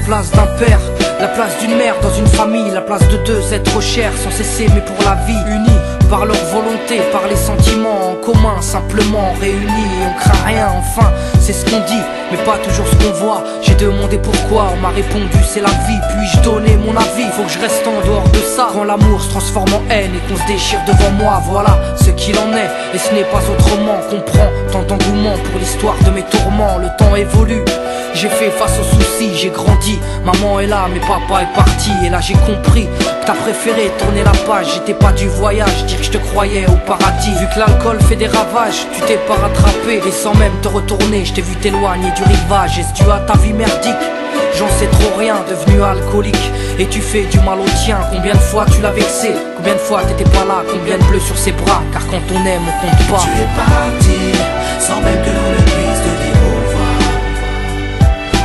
place d'un père, la place d'une mère dans une famille, la place de deux êtres chers sans cesser mais pour la vie, unis par leur volonté, par les sentiments en commun, simplement réunis et on craint rien. Enfin, c'est ce qu'on dit, mais pas toujours ce qu'on voit. J'ai demandé pourquoi, on m'a répondu c'est la vie. Puis-je donner mon avis? Faut que je reste en dehors de ça. Quand l'amour se transforme en haine et qu'on se déchire devant moi, voilà ce qu'il en est. Et ce n'est pas autrement. Comprends tant d'engouement pour l'histoire de mes tourments. Le temps évolue, j'ai fait face aux soucis, j'ai grandi. Maman est là, mais papa est parti. Et là j'ai compris que t'as préféré tourner la page. J'étais pas du voyage, dire que je te croyais au paradis. Vu que l'alcool fait des ravages, tu t'es pas rattrapé. Et sans même te retourner, je t'ai vu t'éloigner du rivage. Est-ce dû à ta vie merdique? J'en sais trop rien, devenu alcoolique. Et tu fais du mal au tien. Combien de fois tu l'as vexé? Combien de fois t'étais pas là? Combien de bleus sur ses bras? Car quand on aime, on compte pas. Tu es parti, sans même que l'on ne puisse te dire au revoir.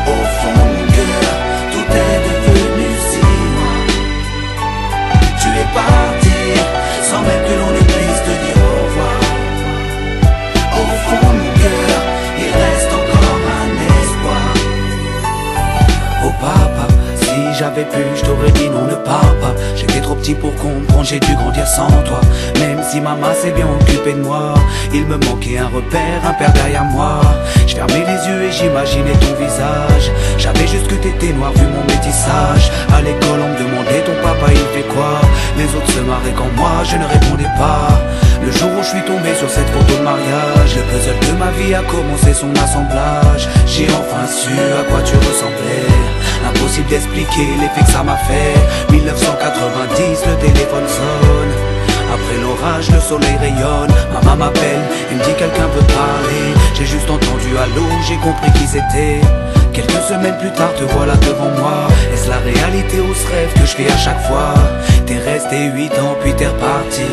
Au fond de mon cœur, tout est devenu si loin. Tu es parti, sans même que l'on ne puisse te dire au revoir. Au fond de mon cœur, il reste encore un espoir. Oh papa, si j'avais pu, je t'aurais dit non, ne pars pas. J'étais trop petit pour comprendre, j'ai dû grandir sans toi. Même si maman s'est bien occupée de moi, il me manquait un repère, un père derrière moi. Je fermais les yeux et j'imaginais ton visage. J'avais juste que t'étais noir vu mon métissage. À l'école on me demandait ton papa il fait quoi. Les autres se marraient quand moi je ne répondais pas. Le jour où je suis tombé sur cette photo de mariage, le puzzle de ma vie a commencé son assemblage. J'ai enfin su à quoi tu ressemblais. Impossible d'expliquer l'effet que ça m'a fait. 1990, le téléphone sonne. Après l'orage, le soleil rayonne. Maman m'appelle, il me dit quelqu'un veut parler. J'ai juste entendu allô, j'ai compris qui c'était. Quelques semaines plus tard, te voilà devant moi. Est-ce la réalité ou ce rêve que je fais à chaque fois? T'es resté 8 ans, puis t'es reparti.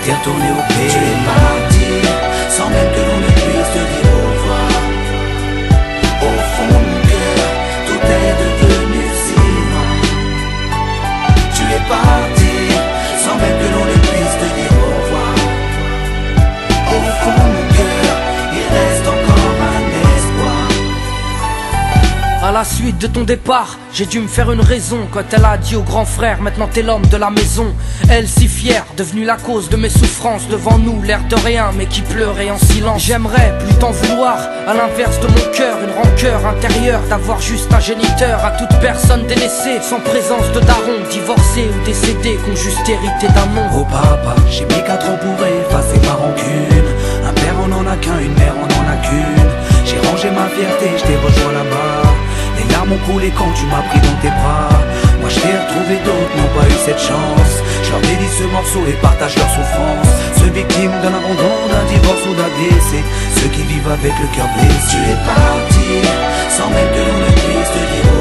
T'es retourné au pays. Tu es parti, sans même que l'on ne puisse te dire au revoir. Au fond de mon cœur, tout est devenu si loin. Tu es parti, sans même que l'on ne puisse te dire au revoir. Au fond de mon cœur, il reste encore un espoir. À la suite de ton départ, j'ai dû me faire une raison. Quand elle a dit au grand frère, maintenant t'es l'homme de la maison. Elle si fière, devenue la cause de mes souffrances. Devant nous, l'air de rien, mais qui pleurait en silence. J'aimerais plus t'en vouloir, à l'inverse de mon cœur. Une rancœur intérieure, d'avoir juste un géniteur. À toute personne délaissée, sans présence de daron. Divorcé ou décédé, qu'on juste hérité d'un nom. Oh papa, j'ai mis 4 ans pour effacer ma rancune. Un père on en a qu'un, une mère on en a qu'une. J'ai rangé ma fierté, je t'ai rejoint là-bas. Les larmes ont coulé quand tu m'as pris dans tes bras. Moi je t'ai retrouvé, d'autres n'ont pas eu cette chance. Je leur dédie ce morceau et partage leur souffrance. Ceux victimes d'un abandon, d'un divorce ou d'un décès. Ceux qui vivent avec le cœur blessé. Tu es parti, sans même que l'on ne puisse te dire